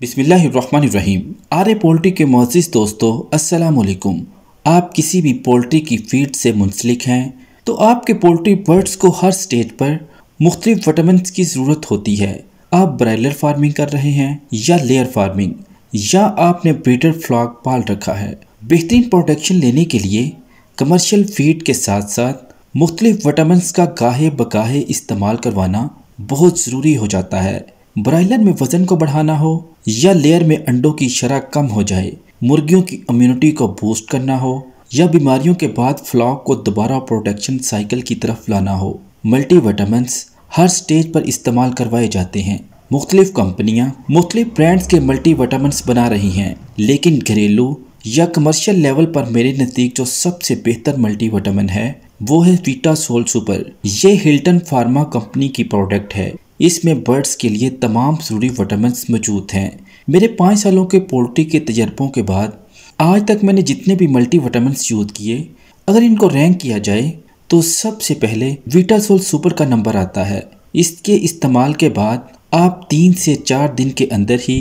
बिस्मिल्लाहिर्रहमानिर्रहीम। आर्य पोल्ट्री के मोअज़्ज़िज़ दोस्तों, अस्सलाम वालेकुम। आप किसी भी पोल्ट्री की फीड से मुंसलिक हैं तो आपके पोल्ट्री बर्ड्स को हर स्टेज पर मुख्तलिफ विटामिन्स की ज़रूरत होती है। आप ब्रायलर फार्मिंग कर रहे हैं या लेयर फार्मिंग, या आपने ब्रीडर फ्लॉक पाल रखा है, बेहतरीन प्रोडक्शन लेने के लिए कमर्शियल फीड के साथ साथ मुख्तलिफ विटामिन्स का गाहे बगाहे इस्तेमाल करवाना बहुत ज़रूरी हो जाता है। ब्रायलर में वज़न को बढ़ाना हो या लेयर में अंडों की शरह कम हो जाए, मुर्गियों की इम्यूनिटी को बूस्ट करना हो या बीमारियों के बाद फ्लॉक को दोबारा प्रोडक्शन साइकिल की तरफ लाना हो, मल्टीविटामिन्स हर स्टेज पर इस्तेमाल करवाए जाते हैं। मुख्तलिफ कंपनियां मुख्तलिफ ब्रांड्स के मल्टीविटामिन्स बना रही हैं, लेकिन घरेलू या कमर्शियल लेवल पर मेरे नज़दीक जो सबसे बेहतर मल्टीविटामिन है वो है वीटासोल सुपर। ये हिल्टन फार्मा कंपनी की प्रोडक्ट है। इसमें बर्ड्स के लिए तमाम ज़रूरी विटामिन्स मौजूद हैं। मेरे 5 सालों के पोल्ट्री के तजर्बों के बाद आज तक मैंने जितने भी मल्टीविटामिन्स यूज़ किए, अगर इनको रैंक किया जाए तो सबसे पहले वीटासोल सुपर का नंबर आता है। इसके इस्तेमाल के बाद आप 3 से 4 दिन के अंदर ही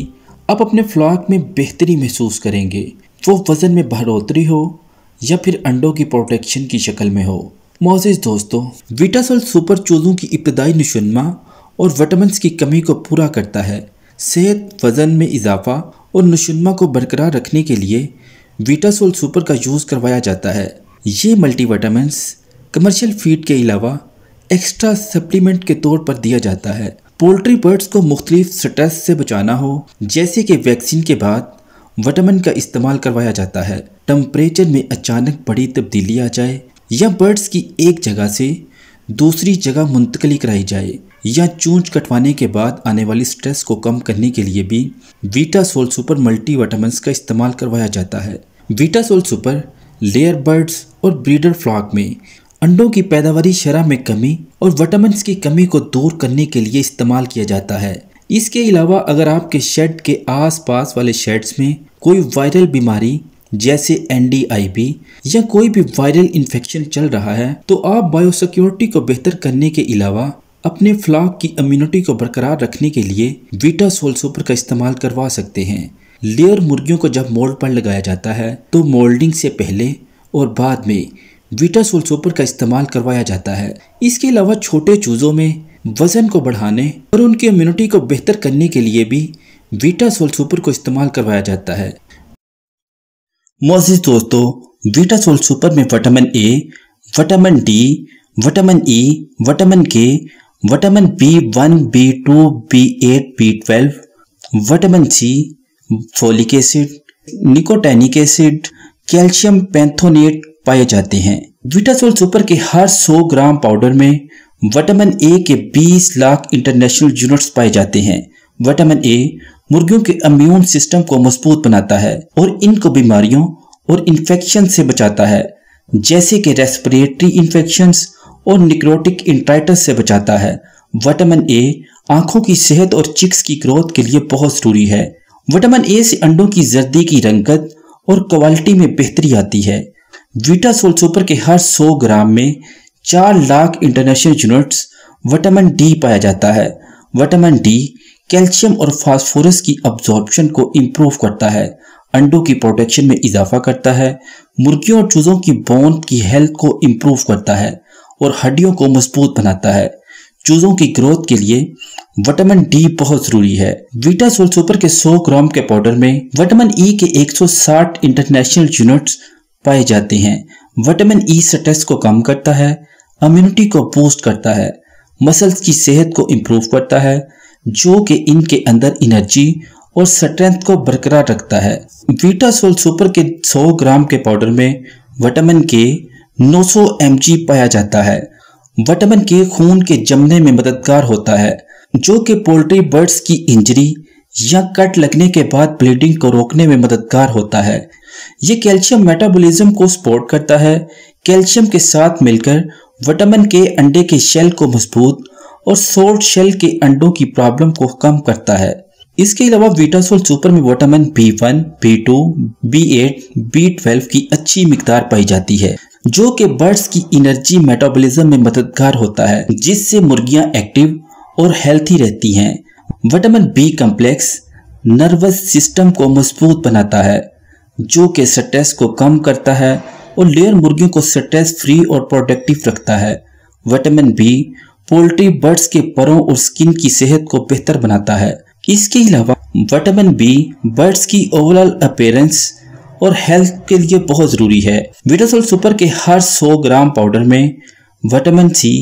आप अपने फ्लॉक में बेहतरी महसूस करेंगे, वो वज़न में बढ़ोतरी हो या फिर अंडों की प्रोटेक्शन की शक्ल में हो। मोअज़्ज़िज़ दोस्तों, वीटासोल सुपर चूज़ों की इब्तदाई नशोनमा और विटामिन्स की कमी को पूरा करता है। सेहत, वज़न में इजाफा और नशोनमा को बरकरार रखने के लिए वीटासोल सुपर का यूज़ करवाया जाता है। ये मल्टीविटामिन्स कमर्शियल फीड के अलावा एक्स्ट्रा सप्लीमेंट के तौर पर दिया जाता है। पोल्ट्री बर्ड्स को मुख्तलिफ स्ट्रेस से बचाना हो, जैसे कि वैक्सीन के बाद विटामिन का इस्तेमाल करवाया जाता है। टेम्परेचर में अचानक बड़ी तब्दीली आ जाए या बर्ड्स की एक जगह से दूसरी जगह मुंतकली कराई जाए या चूंच कटवाने के बाद आने वाली स्ट्रेस को कम करने के लिए भी वीटासोल सुपर मल्टीविटामिन्स का इस्तेमाल करवाया जाता है। वीटासोल सुपर लेयर बर्ड्स और ब्रीडर फ्लॉक में अंडों की पैदावारी शरह में कमी और विटामिन्स की कमी को दूर करने के लिए इस्तेमाल किया जाता है। इसके अलावा अगर आपके शेड के आसपास वाले शेड्स में कोई वायरल बीमारी जैसे NDIB या कोई भी वायरल इन्फेक्शन चल रहा है तो आप बायोसिक्योरिटी को बेहतर करने के अलावा अपने फ्लॉक की इम्यूनिटी को बरकरार रखने के लिए वीटासोल सुपर का इस्तेमाल करवा सकते हैं। लेयर मुर्गियों को जब मोल्ड पर लगाया जाता है तो मोल्डिंग से पहले और बाद में वीटासोल सुपर का इस्तेमाल करवाया जाता है। इसके अलावा छोटे चूज़ों में वज़न को बढ़ाने और उनकी इम्यूनिटी को बेहतर करने के लिए भी वीटासोल सुपर को इस्तेमाल करवाया जाता है। मोअज़्ज़िज़ दोस्तों, वीटासोल सुपर में vitamin A, vitamin D, vitamin E, vitamin K, vitamin B1, B2, B8, B12, vitamin C, folic acid, nicotinic acid, calcium pantothenate पाए जाते हैं। वीटासोल सुपर के हर 100 ग्राम पाउडर में विटामिन A के 20 लाख इंटरनेशनल यूनिट्स पाए जाते हैं। विटामिन A मुर्गियों के इम्यून सिस्टम को मजबूत बनाता है और इनको बीमारियों और इन्फेक्शन से बचाता है, जैसे कि रेस्पिरेटरी इन्फेक्शंस और निक्रोटिक इंट्राइटिस से बचाता है। विटामिन A आंखों की सेहत और चिक्स की ग्रोथ के लिए बहुत ज़रूरी है। विटामिन A से अंडों की जर्दी की रंगत और क्वालिटी में बेहतरी आती है। वीटासोल सुपर के हर 100 ग्राम में 4 lakh international units vitamin D पाया जाता है। विटामिन D कैल्शियम और फास्फोरस की अब्जॉर्प्शन को इम्प्रूव करता है, अंडों की प्रोडक्शन में इजाफा करता है, मुर्गियों और चूज़ों की बोन की हेल्थ को इम्प्रूव करता है और हड्डियों को मजबूत बनाता है। चूज़ों की ग्रोथ के लिए विटामिन D बहुत ज़रूरी है। वीटासोल सुपर के 100 ग्राम के पाउडर में विटामिन E के 160 इंटरनेशनल यूनिट्स पाए जाते हैं। विटामिन E स्ट्रेस को कम करता है, इम्यूनिटी को बूस्ट करता है, मसल्स की सेहत को इम्प्रूव करता है, जो कि इनके अंदर एनर्जी और स्ट्रेंथ को बरकरार रखता है। वीटासोल सुपर के 100 ग्राम के पाउडर में विटामिन K 900 mg पाया जाता है। विटामिन K खून के जमने में मददगार होता है, जो कि पोल्ट्री बर्ड्स की इंजरी या कट लगने के बाद ब्लीडिंग को रोकने में मददगार होता है। ये कैल्शियम मेटाबॉलिज्म को सपोर्ट करता है। कैल्शियम के साथ मिलकर विटामिन K अंडे के शेल को मजबूत और सोल्ट शेल के अंडों की प्रॉब्लम को कम करता है। इसके अलावा वीटासोल सुपर में vitamin B1, B2, B8, B12 की अच्छी मिकदार पाई जाती है, जो कि बर्ड्स की एनर्जी मेटाबॉलिज्म में मददगार होता है, जिससे मुर्गियां एक्टिव और हेल्थी रहती हैं। Vitamin B complex nervous system को मजबूत बनाता है, जो कि स्ट्रेस को कम करता है और लेयर मुर्गियों को स्ट्रेस फ्री और प्रोडक्टिव रखता है। विटामिन बी पोल्ट्री बर्ड्स के परों और स्किन की सेहत को बेहतर बनाता है। इसके अलावा विटामिन बी बर्ड्स की ओवरऑल अपीयरेंस और हेल्थ के लिए बहुत जरूरी है। विटासोल सुपर के हर 100 ग्राम पाउडर में विटामिन सी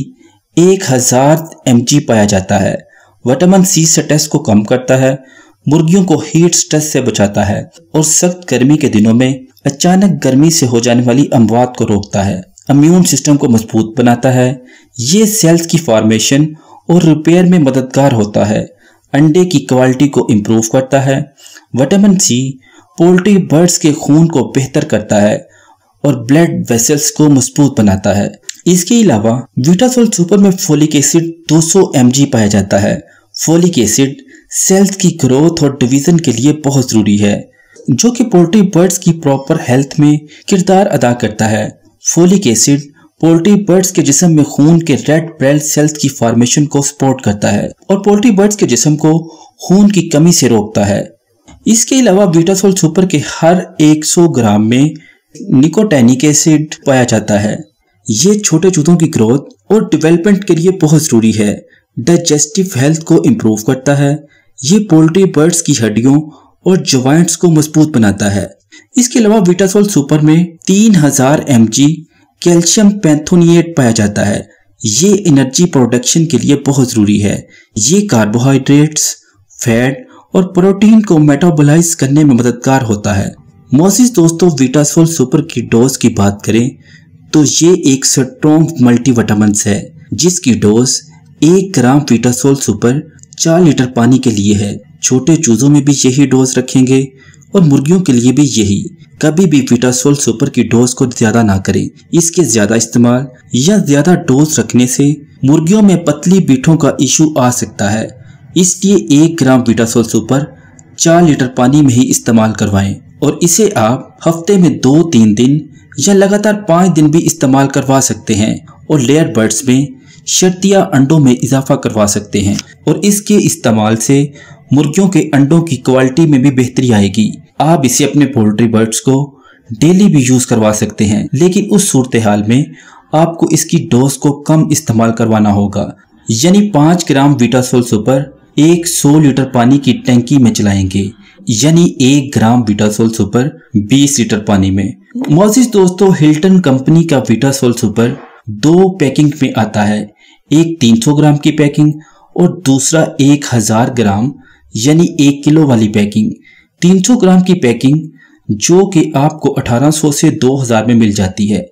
1000 mg पाया जाता है। विटामिन सी स्ट्रेस को कम करता है, मुर्गियों को हीट स्ट्रेस से बचाता है और सख्त गर्मी के दिनों में अचानक गर्मी से हो जाने वाली अमवात को रोकता है। इम्यून सिस्टम को मजबूत बनाता है। ये सेल्स की फॉर्मेशन और रिपेयर में मददगार होता है। अंडे की क्वालिटी को इम्प्रूव करता है। विटामिन सी पोल्ट्री बर्ड्स के खून को बेहतर करता है और ब्लड वेसल्स को मजबूत बनाता है। इसके अलावा विटासोल सुपर में फोलिक एसिड 200 mg पाया जाता है। फोलिक एसिड सेल्स की ग्रोथ और डिवीजन के लिए बहुत जरूरी है, जो कि पोल्ट्री बर्ड्स की प्रॉपर हेल्थ में किरदार अदा करता है। फोलिक एसिड पोल्ट्री बर्ड्स के जिस्म में खून के रेड ब्लड सेल्स की फॉर्मेशन को सपोर्ट करता है और पोल्ट्री बर्ड्स के जिस्म को खून की कमी से रोकता है। इसके अलावा विटासोल सुपर के हर 100 ग्राम में निकोटैनिक एसिड पाया जाता है। ये छोटे चूजों की ग्रोथ और डेवलपमेंट के लिए बहुत जरूरी है। डाइजेस्टिव हेल्थ को इम्प्रूव करता है। ये पोल्ट्री बर्ड्स की हड्डियों और जॉइंट्स को मजबूत बनाता है। इसके अलावा विटासोल सुपर में 3000 mg कैल्शियम पैंथोनिएट पाया जाता है। ये एनर्जी प्रोडक्शन के लिए बहुत जरूरी है। ये कार्बोहाइड्रेट्स, फैट और प्रोटीन को मेटाबोलाइज करने में मददगार होता है। मोजिज दोस्तों, विटासोल सुपर की डोज की बात करें तो ये एक स्ट्रॉन्ग मल्टीविटामिन है, जिसकी डोज 1 ग्राम विटासोल सुपर 4 लीटर पानी के लिए है। छोटे चूजों में भी यही डोज रखेंगे और मुर्गियों के लिए भी यही। कभी भी विटासोल सुपर की डोज को ज्यादा ना करें। इसके ज्यादा इस्तेमाल या ज्यादा डोज रखने से मुर्गियों में पतली बीठों का इशू आ सकता है। इसलिए 1 ग्राम विटासोल सुपर 4 लीटर पानी में ही इस्तेमाल करवाएं और इसे आप हफ्ते में 2-3 दिन या लगातार 5 दिन भी इस्तेमाल करवा सकते हैं और लेयर बर्ड्स में शर्तिया अंडों में इजाफा करवा सकते हैं और इसके इस्तेमाल से मुर्गियों के अंडों की क्वालिटी में भी बेहतरी आएगी। आप इसे अपने पोल्ट्री बर्ड्स को डेली भी यूज करवा सकते हैं, लेकिन उस सूरत हाल में आपको इसकी डोज को कम इस्तेमाल करवाना होगा। यानी 5 ग्राम विटासोल सुपर 100 लीटर पानी की टंकी में चलाएंगे, यानी 1 ग्राम विटासोल सुपर 20 लीटर पानी में। मोजिज दोस्तों, हिल्टन कंपनी का विटासोल सुपर 2 पैकिंग में आता है। एक 300 ग्राम की पैकिंग और दूसरा 1000 ग्राम यानी 1 किलो वाली पैकिंग। 300 ग्राम की पैकिंग जो कि आपको 1800 से 2000 में मिल जाती है,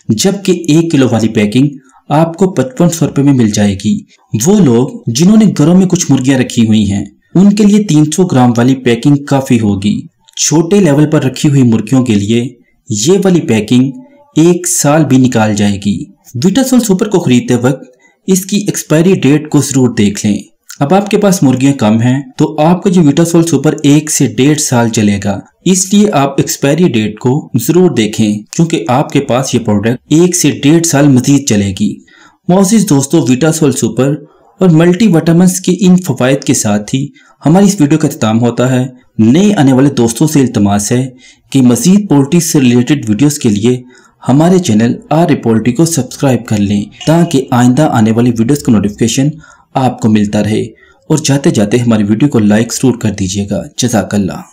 जबकि 1 किलो वाली पैकिंग आपको 5500 रुपए में मिल जाएगी। वो लोग जिन्होंने घरों में कुछ मुर्गियां रखी हुई हैं, उनके लिए 300 ग्राम वाली पैकिंग काफी होगी। छोटे लेवल पर रखी हुई मुर्गियों के लिए ये वाली पैकिंग 1 साल भी निकाल जाएगी। विटासोल सुपर को खरीदते वक्त इसकी एक्सपायरी डेट को जरूर देख लें। अब आपके पास मुर्गियां कम हैं तो आपका जो विटासोल सुपर 1 से 1.5 साल चलेगा, इसलिए आप एक्सपायरी डेट को जरूर देखें, क्योंकि आपके पास ये प्रोडक्ट 1 से 1.5 साल मजीद चलेगी। मोजिज दोस्तों, विटासोल सुपर और मल्टीविटामिन्स के इन फवायद के साथ ही हमारी इस वीडियो का इख्तिताम होता है। नए आने वाले दोस्तों से इल्तमास है कि मजीद पोल्ट्री से रिलेटेड वीडियोस के लिए हमारे चैनल आर पोल्ट्री को सब्सक्राइब कर लें, ताकि आइंदा आने वाली वीडियोस का नोटिफिकेशन आपको मिलता रहे। और जाते जाते हमारी वीडियो को लाइक जरूर कर दीजिएगा। जज़ाकल्लाह।